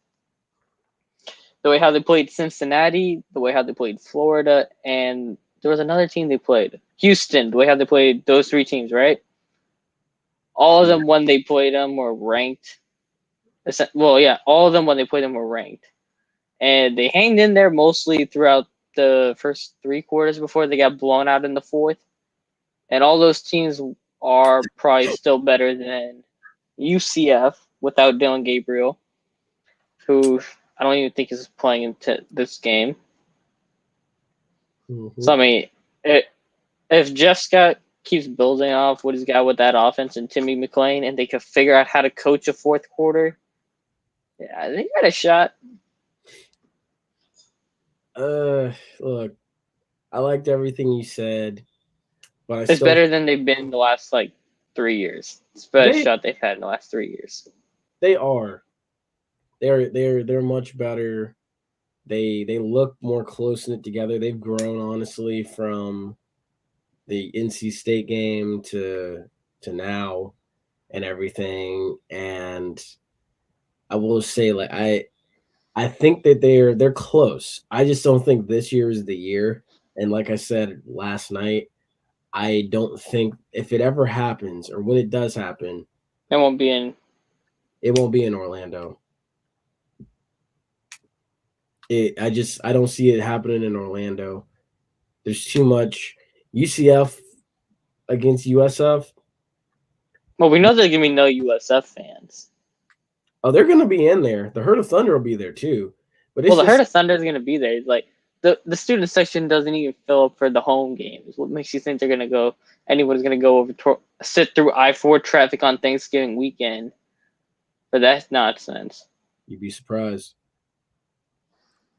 the way how they played Cincinnati, the way how they played Florida, and there was another team they played, Houston. The way how they played those three teams, right? All of them when they played them were ranked. Well, yeah, all of them when they played them were ranked, and they hanged in there mostly throughout the first 3 quarters before they got blown out in the fourth. And all those teams are probably still better than UCF without Dylan Gabriel, who I don't even think is playing into this game. Mm-hmm. So, I mean, if Jeff Scott keeps building off what he's got with that offense and Timmy McClain, and they could figure out how to coach a fourth quarter, yeah, they got a shot. Look, I liked everything you said, but it's better than they've been in the last, 3 years. It's the best shot they've had in the last 3 years. They are. They're much better. They look more close knit together. They've grown, honestly, from the NC State game to now and everything. And I will say, I think that they're close. I just don't think this year is the year. And like I said last night, I don't think if it ever happens or when it does happen, it won't be in Orlando. I don't see it happening in Orlando. There's too much UCF against USF. Well, we know there's gonna be no USF fans. Oh, they're gonna be in there. The Herd of Thunder will be there too. But the Herd of Thunder is gonna be there. Like the student section doesn't even fill up for the home games. What makes you think they're gonna go? Anyone's gonna go over sit through I-4 traffic on Thanksgiving weekend? But that's nonsense. You'd be surprised.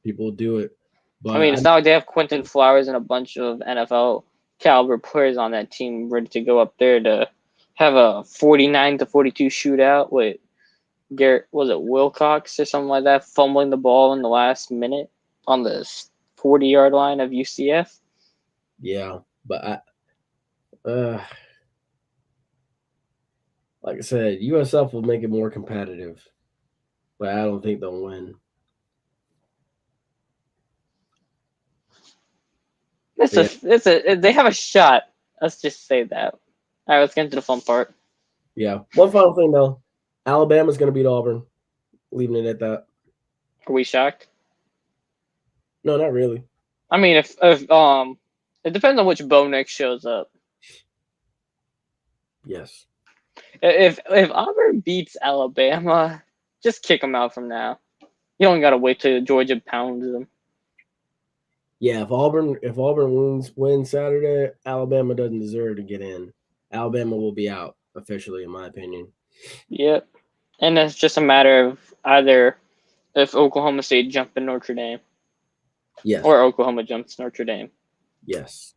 People do it. But I mean, it's not like they have Quentin Flowers and a bunch of NFL caliber players on that team ready to go up there to have a 49-42 shootout with Garrett, was it Wilcox or something like that, fumbling the ball in the last minute on the 40-yard line of UCF. Yeah, but like I said, USF will make it more competitive, but I don't think they'll win. They have a shot. Let's just say that. All right, let's get into the fun part. Yeah. One final thing though, Alabama's going to beat Auburn. Leaving it at that. Are we shocked? No, not really. I mean, if it depends on which Bo Nix shows up. Yes. If Auburn beats Alabama, just kick them out from now. You don't got to wait till Georgia pounds them. Yeah, if Auburn wins Saturday, Alabama doesn't deserve to get in. Alabama will be out officially, in my opinion. Yep, and it's just a matter of either if Oklahoma State jump in Notre Dame, yes, or Oklahoma jumps Notre Dame. Yes,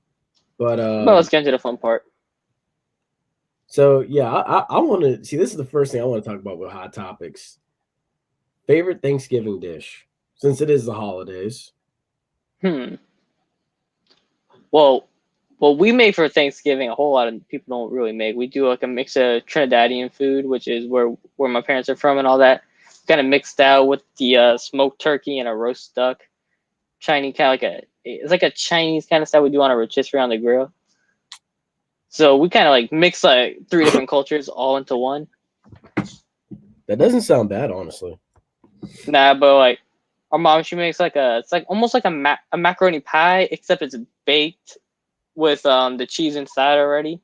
but let's get into the fun part. So yeah, I want to see. This is the first thing I want to talk about with hot topics. Favorite Thanksgiving dish, since it is the holidays. Hmm. Well, what we make for Thanksgiving, a whole lot of people don't really make. We do like a mix of Trinidadian food, which is where my parents are from and all that, kind of mixed out with the smoked turkey and a roast duck. Chinese kind of it's like a Chinese kind of stuff we do on a rotisserie on the grill. So we kind of like mix like three different cultures all into one. That doesn't sound bad, honestly. Nah, but like our mom, she makes it's like almost like a macaroni pie, except it's baked with the cheese inside already.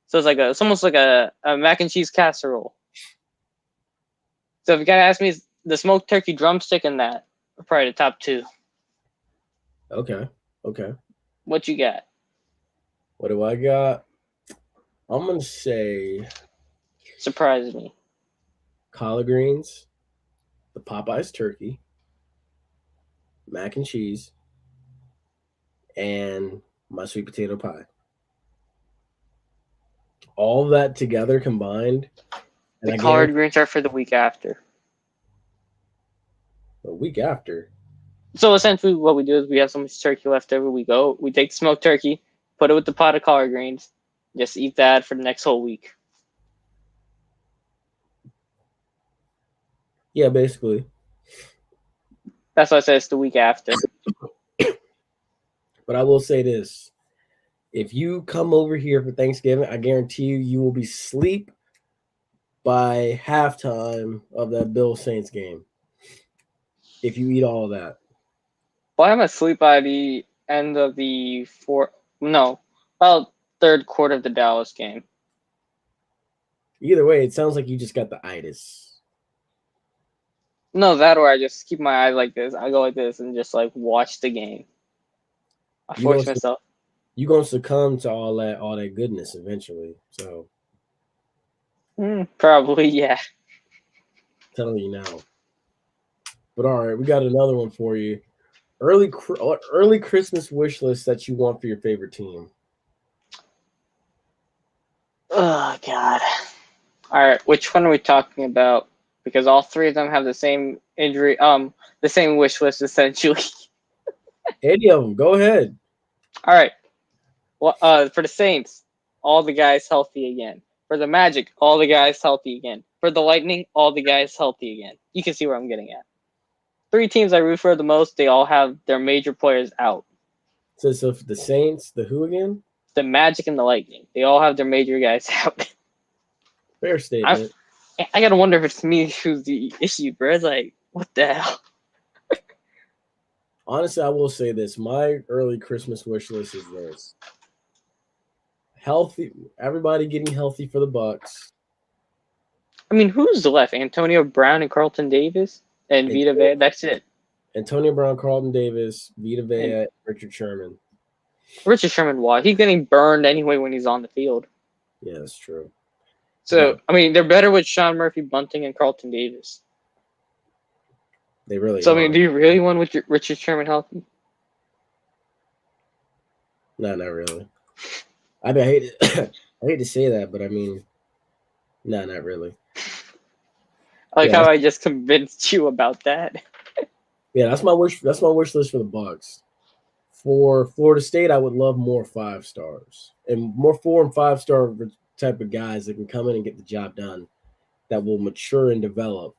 So it's almost like a mac and cheese casserole. So if you gotta ask me, the smoked turkey drumstick and that are probably the top two. Okay. What you got? What do I got? I'm gonna say Surprise me. collard greens, the Popeyes turkey, mac and cheese, and my sweet potato pie. All that together combined, and The I collard guarantee greens are for the week after. a week after. So essentially, what we do is we have so much turkey left over. We take smoked turkey, put it with the pot of collard greens, just eat that for the next whole week. Yeah, basically. That's why I said it's the week after. But I will say this: if you come over here for Thanksgiving, I guarantee you will be asleep by halftime of that Bill Saints game. If you eat all of that. Well, I'm asleep by the end of the about third quarter of the Dallas game. Either way, it sounds like you just got the itis. No, that or I just keep my eyes like this. I go like this and just like watch the game. I You force gonna myself. you gonna succumb to all that goodness eventually. So Probably, yeah. telling you now. But all right, we got another one for you. Early Christmas wish list that you want for your favorite team. Oh God. All right, which one are we talking about? Because all three of them have the same injury. The same wish list essentially. Any of them, go ahead. All right. Well, for the Saints, all the guys healthy again. For the Magic, all the guys healthy again. For the Lightning, all the guys healthy again. You can see where I'm getting at. Three teams I root for the most, they all have their major players out. So for the Saints, the who again? The Magic and the Lightning, they all have their major guys out. Fair statement. I gotta wonder if it's me who's the issue, bro. It's like, what the hell? Honestly, I will say this: my early Christmas wish list is this: healthy, everybody getting healthy for the Bucks. I mean, who's left? Antonio Brown and Carlton Davis and Vita Vea. That's it. Antonio Brown, Carlton Davis, Vita Vea, Richard Sherman. Richard Sherman, why? He's getting burned anyway when he's on the field. Yeah, that's true. So, Yeah. I mean, they're better with Sean Murphy, Bunting, and Carlton Davis. They really So, are. I mean, do you really want with Richard Sherman healthy? No, not really. I mean, I hate to say that, but I mean, no, not really. I like Yeah, how I just convinced you about that. yeah, that's my wish. That's my wish list for the Bucks. For Florida State, I would love more 5 stars and more 4 and 5 star type of guys that can come in and get the job done, that will mature and develop,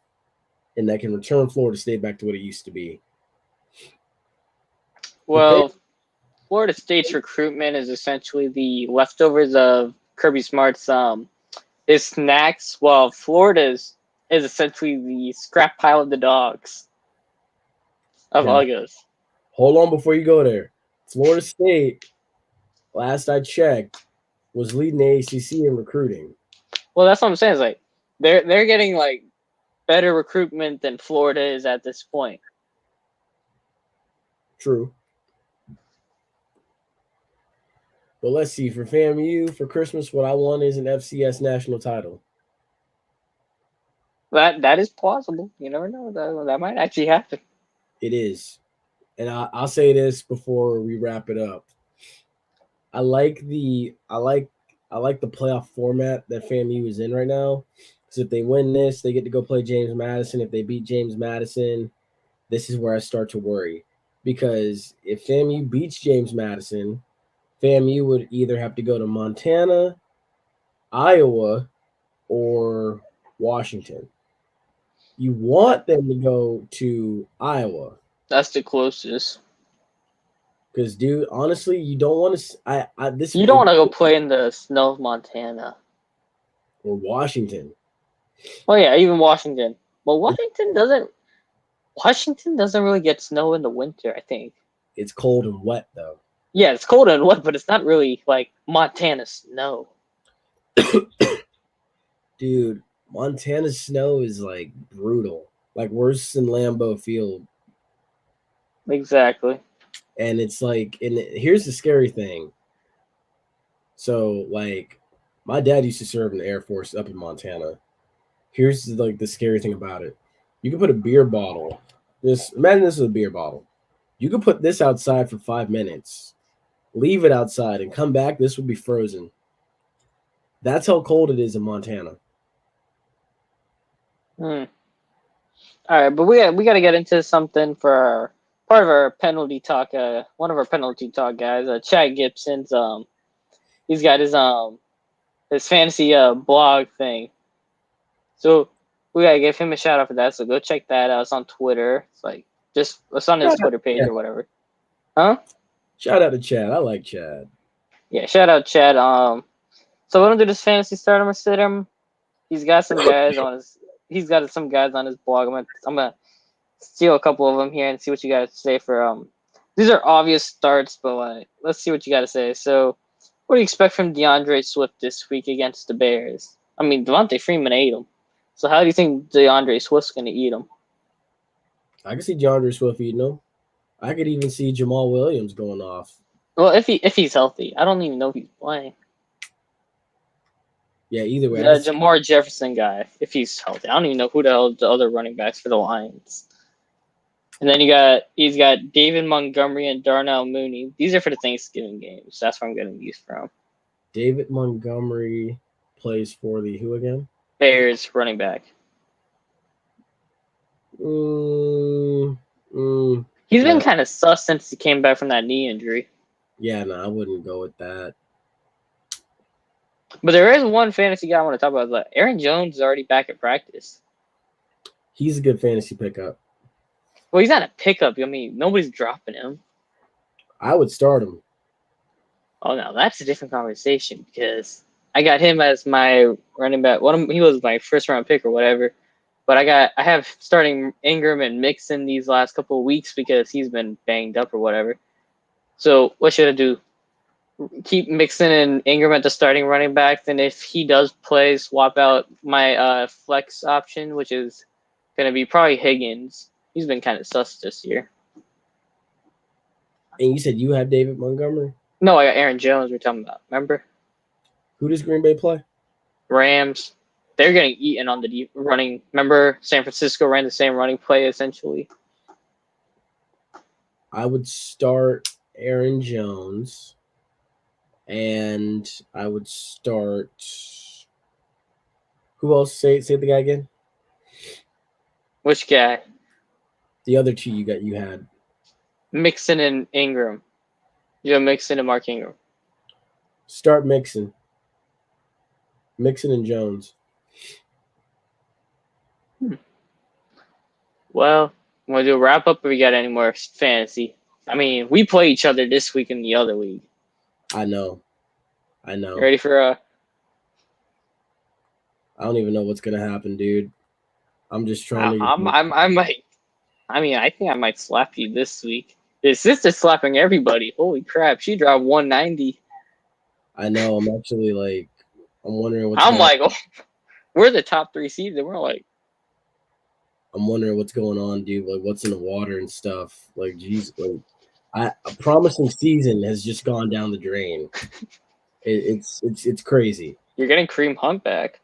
and that can return Florida State back to what it used to be. Well, Florida State's recruitment is essentially the leftovers of Kirby Smart's his snacks, while Florida's is essentially the scrap pile of the dogs of Now, Uggos. hold on before you go there. Florida State, last I checked, was leading the ACC in recruiting. Well, that's what I'm saying. Is like they're getting like better recruitment than Florida is at this point. True. But let's see. For FAMU, for Christmas, what I want is an FCS national title. That is plausible. You never know. That might actually happen. It is. And I'll say this before we wrap it up. I like I like the playoff format that FAMU is in right now. Because if they win this, they get to go play James Madison. If they beat James Madison, this is where I start to worry. Because if FAMU beats James Madison, FAMU would either have to go to Montana, Iowa, or Washington. You want them to go to Iowa. That's the closest. Because, dude, honestly, you don't want to. You don't want to go play in the snow of Montana. Or Washington. Well, yeah, even Washington. Well, Washington doesn't really get snow in the winter, I think. It's cold and wet, though. Yeah, it's cold and wet, but it's not really like Montana snow. Dude, Montana's snow is like brutal. Like worse than Lambeau Field. Exactly. And it's like, and here's the scary thing. So, like, my dad used to serve in the Air Force up in Montana. Here's like the scary thing about it. You can put a beer bottle. Just imagine this is a beer bottle. You could put this outside for 5 minutes, leave it outside, and come back. This would be frozen. That's how cold it is in Montana. All right, but we got to get into something for part of our penalty talk. One of our penalty talk guys, Chad Gibson's. He's got his fantasy blog thing. So we gotta give him a shout out for that. So go check that out. It's on Twitter. It's on his Twitter page or whatever. Huh? Shout out to Chad. I like Chad. Yeah, shout out Chad. So we're gonna do this fantasy start 'em or sit 'em. He's got some guys on his. He's got some guys on his blog. I'm gonna steal a couple of them here and see what you guys say for These are obvious starts, but let's see what you got to say. So, what do you expect from DeAndre Swift this week against the Bears? I mean, Devontae Freeman ate him. So how do you think DeAndre Swift's going to eat him? I can see DeAndre Swift eating him. I could even see Jamal Williams going off. Well, if he's healthy, I don't even know if he's playing. Yeah, either way. The Jamar Jefferson guy, if he's healthy. I don't even know who the hell the other running backs for the Lions. And then he's got David Montgomery and Darnell Mooney. These are for the Thanksgiving games. That's where I'm getting these from. David Montgomery plays for the who again? Bears running back. He's been kind of sus since he came back from that knee injury. Yeah, no, I wouldn't go with that. But there is one fantasy guy I want to talk about. Aaron Jones is already back at practice. He's a good fantasy pickup. Well, he's not a pickup. I mean, nobody's dropping him. I would start him. Oh, no, that's a different conversation because I got him as my running back. He was my first round pick or whatever. But I have starting Ingram and Mixon these last couple of weeks because he's been banged up or whatever. So what should I do? Keep Mixon and Ingram at the starting running backs, and if he does play, swap out my flex option, which is going to be probably Higgins. He's been kind of sus this year. And you said you have David Montgomery? No, I got Aaron Jones we're talking about. Remember? Who does Green Bay play? Rams. They're getting eaten on the deep running. Remember, San Francisco ran the same running play, essentially. I would start Aaron Jones. And I would start. Who else? Say the guy again. Which guy? The other two you had. Mixon and Ingram. You have Mixon and Mark Ingram. Start Mixon. Mixon and Jones. Well, want to do a wrap up or we got any more fantasy? I mean, we play each other this week in the other league. I know. You ready for I don't even know what's gonna happen, dude. I'm just trying to. I might. I mean, I think I might slap you this week. His sister's slapping everybody. Holy crap! She dropped 190. I know. I'm actually like. I'm wondering what's. Oh, we're the top 3 seeds, and we're like. I'm wondering what's going on, dude. Like, what's in the water and stuff. Like, geez, like, a promising season has just gone down the drain. It's crazy. You're getting Kareem Hunt back.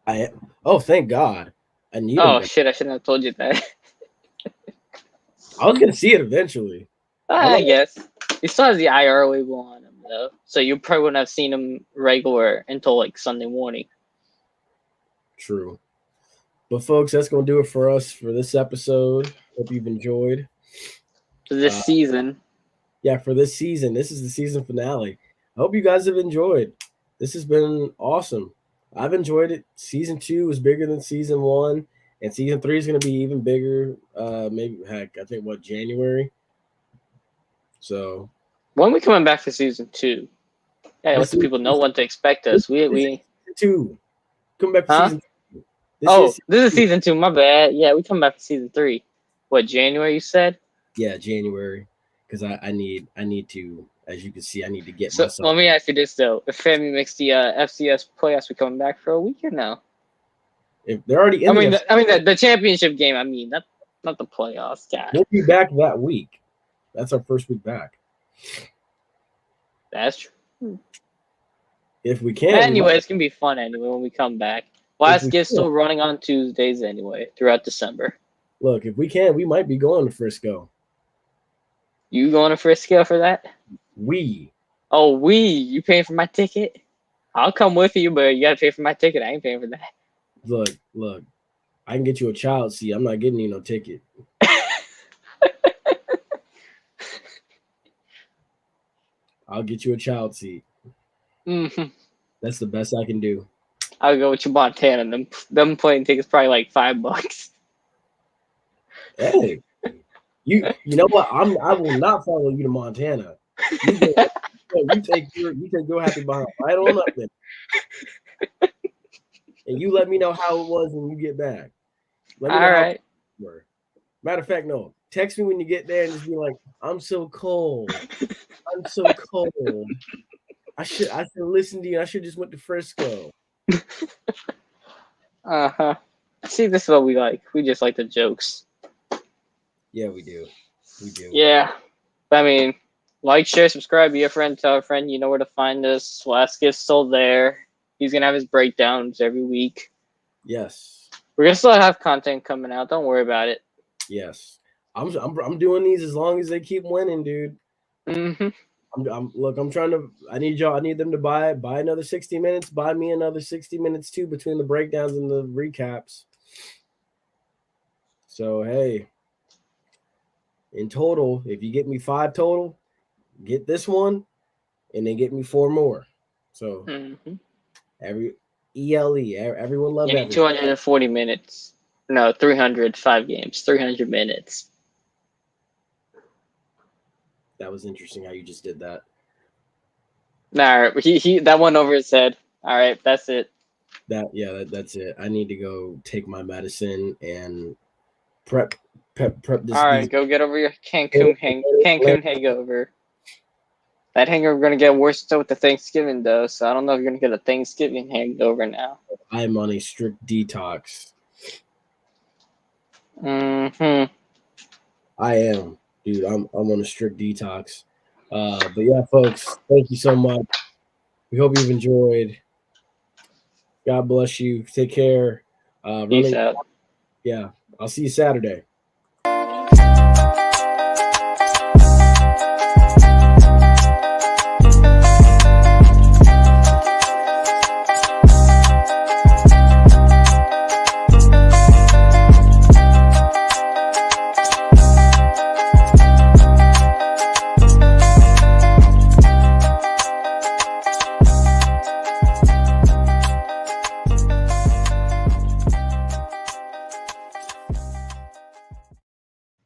Thank God. I need. Oh shit! I shouldn't have told you that. I was gonna see it eventually. I guess. He still has the IR label on him though, so you probably wouldn't have seen him regular until like Sunday morning. True. But folks, that's gonna do it for us for this episode. Hope you've enjoyed. For this season. Yeah, for this season. This is the season finale. I hope you guys have enjoyed. This has been awesome. I've enjoyed it. Season 2 was bigger than season 1, and season 3 is gonna be even bigger. Maybe heck, I think January. So when we coming back for season 2? Yeah, let the people know what to expect us. We season 2. Come back for Huh? season 2. This is season 2. My bad. Yeah, we come back for season 3. What, January? You said? Yeah, January. Because I need to, as you can see, I need to get So myself. let me ask you this though: if FAMU makes the FCS playoffs, we coming back for a week or no? If they're already in, I mean, the championship game. I mean, not the playoffs. God. We'll be back that week. That's our first week back. That's true. If we can. Anyway, it's gonna be fun anyway when we come back. Last gift's still running on Tuesdays anyway throughout December. Look, if we can, we might be going to Frisco. You going to Frisco for that? Oh, you paying for my ticket? I'll come with you, but you gotta pay for my ticket. I ain't paying for that. Look, I can get you a child seat. I'm not getting you no ticket. I'll get you a child seat. Mm-hmm. That's the best I can do. I'll go with you, Montana. Them plane tickets probably like $5. Hey, you know what? I will not follow you to Montana. You take your happy behind right on up there, and you let me know how it was when you get back. Let me know. All right. Matter of fact, no. Text me when you get there and just be like, "I'm so cold. I'm so cold. I should listen to you. I should just went to Frisco." Uh-huh. See, this is what we like. We just like the jokes. Yeah, we do. Yeah. I mean, like, share, subscribe, be a friend, tell a friend. You know where to find us. Last gift's still there. He's gonna have his breakdowns every week. Yes. We're gonna still have content coming out. Don't worry about it. Yes. I'm doing these as long as they keep winning, dude. Mm-hmm. I need them to buy another 60 minutes, buy me another 60 minutes too between the breakdowns and the recaps. So hey, in total, if you get me 5 total, get this one and then get me 4 more. So everyone love that. 240 minutes. No, 305 games, 300 minutes. That was interesting how you just did that. All right, he that one over his head. All right, that's it. That's it. I need to go take my medicine and prep this. All right, go get over your Cancun hangover. That hangover gonna get worse with the Thanksgiving though, so I don't know if you're gonna get a Thanksgiving hangover now. I'm on a strict detox. I am, dude. I'm on a strict detox. But yeah, folks, thank you so much. We hope you've enjoyed. God bless you. Take care. Peace out. Yeah, I'll see you Saturday.